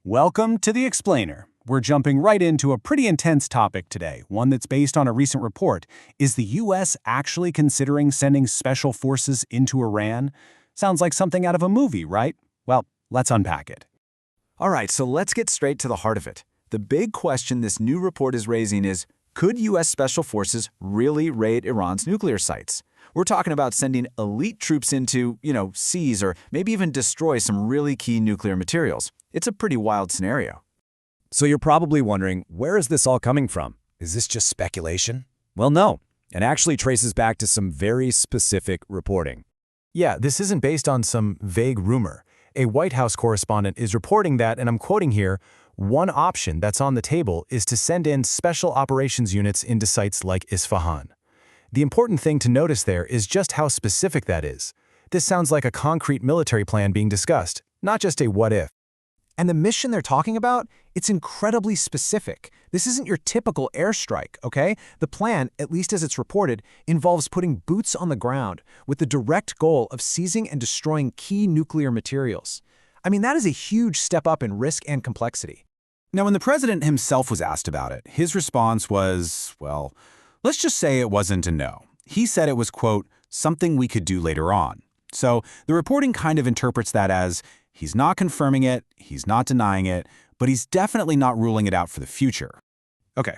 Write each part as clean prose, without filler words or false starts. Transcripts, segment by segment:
Welcome to The Explainer. We're jumping right into a pretty intense topic today, one that's based on a recent report. Is the U.S. actually considering sending special forces into Iran? Sounds like something out of a movie, right? Well, let's unpack it. All right, so let's get straight to the heart of it. The big question this new report is raising is, could U.S. special forces really raid Iran's nuclear sites? We're talking about sending elite troops into, seize or maybe even destroy some really key nuclear materials. It's a pretty wild scenario. So you're probably wondering, where is this all coming from? Is this just speculation? Well, no. It actually traces back to some very specific reporting. Yeah, this isn't based on some vague rumor. A White House correspondent is reporting that, and I'm quoting here, one option that's on the table is to send in special operations units into sites like Isfahan. The important thing to notice there is just how specific that is. This sounds like a concrete military plan being discussed, not just a what-if. And the mission they're talking about, it's incredibly specific. This isn't your typical airstrike, okay? The plan, at least as it's reported, involves putting boots on the ground with the direct goal of seizing and destroying key nuclear materials. I mean, that is a huge step up in risk and complexity. Now, when the president himself was asked about it, his response was, well, let's just say it wasn't a no. He said it was, quote, something we could do later on. So the reporting kind of interprets that as, he's not confirming it, he's not denying it, but he's definitely not ruling it out for the future. Okay,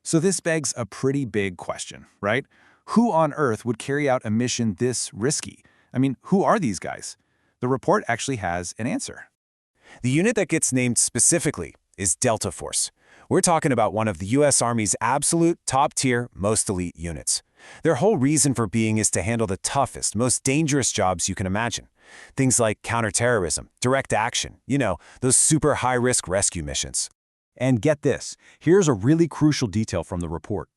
so this begs a pretty big question, right? Who on earth would carry out a mission this risky? I mean, who are these guys? The report actually has an answer. The unit that gets named specifically is Delta Force. We're talking about one of the U.S. Army's absolute top-tier, most elite units. Their whole reason for being is to handle the toughest, most dangerous jobs you can imagine. Things like counter-terrorism, direct action, those super high-risk rescue missions. And get this, here's a really crucial detail from the report.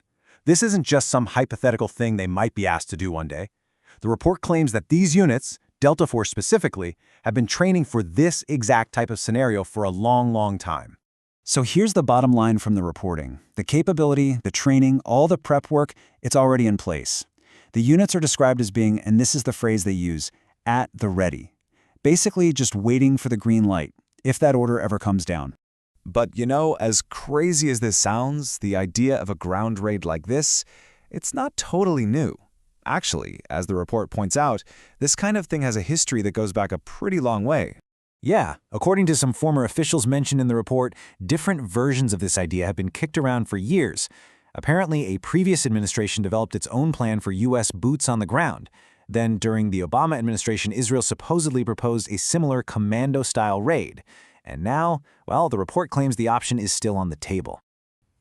This isn't just some hypothetical thing they might be asked to do one day. The report claims that these units, Delta Force specifically, have been training for this exact type of scenario for a long, long time. So here's the bottom line from the reporting. The capability, the training, all the prep work, it's already in place. The units are described as being, and this is the phrase they use, at the ready. Basically just waiting for the green light, if that order ever comes down. But as crazy as this sounds, the idea of a ground raid like this, it's not totally new. Actually, as the report points out, this kind of thing has a history that goes back a pretty long way. Yeah, according to some former officials mentioned in the report, different versions of this idea have been kicked around for years. Apparently, a previous administration developed its own plan for U.S. boots on the ground. Then, during the Obama administration, Israel supposedly proposed a similar commando-style raid. And now, well, the report claims the option is still on the table.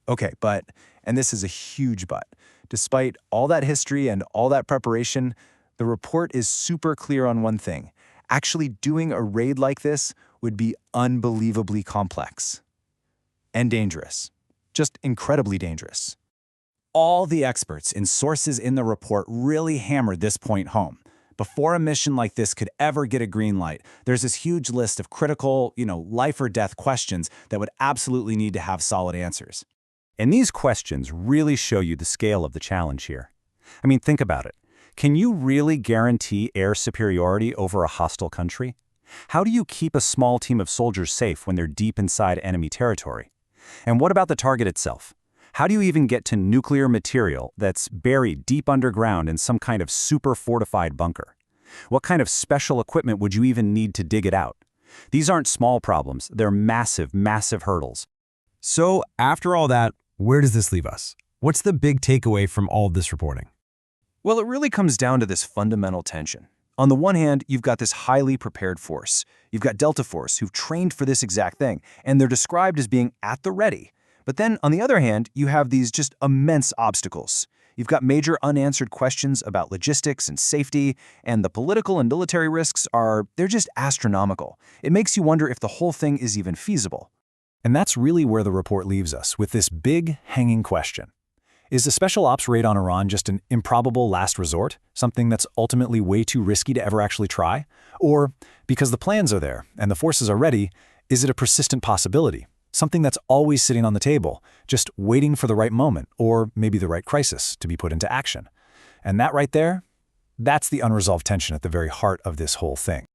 Okay, but, and this is a huge but, despite all that history and all that preparation, the report is super clear on one thing. Actually doing a raid like this would be unbelievably complex. And dangerous. Just incredibly dangerous. All the experts and sources in the report really hammered this point home. Before a mission like this could ever get a green light, there's this huge list of critical, life or death questions that would absolutely need to have solid answers. And these questions really show you the scale of the challenge here. I mean, think about it. Can you really guarantee air superiority over a hostile country? How do you keep a small team of soldiers safe when they're deep inside enemy territory? And what about the target itself? How do you even get to nuclear material that's buried deep underground in some kind of super fortified bunker? What kind of special equipment would you even need to dig it out? These aren't small problems, they're massive, massive hurdles. So, after all that, where does this leave us? What's the big takeaway from all of this reporting? Well, it really comes down to this fundamental tension. On the one hand, you've got this highly prepared force. You've got Delta Force, who've trained for this exact thing, and they're described as being at the ready. But then, on the other hand, you have these just immense obstacles. You've got major unanswered questions about logistics and safety, and the political and military risks they're just astronomical. It makes you wonder if the whole thing is even feasible. And that's really where the report leaves us, with this big, hanging question. Is a special ops raid on Iran just an improbable last resort, something that's ultimately way too risky to ever actually try? Or, because the plans are there and the forces are ready, is it a persistent possibility, something that's always sitting on the table, just waiting for the right moment or maybe the right crisis to be put into action? And that right there, that's the unresolved tension at the very heart of this whole thing.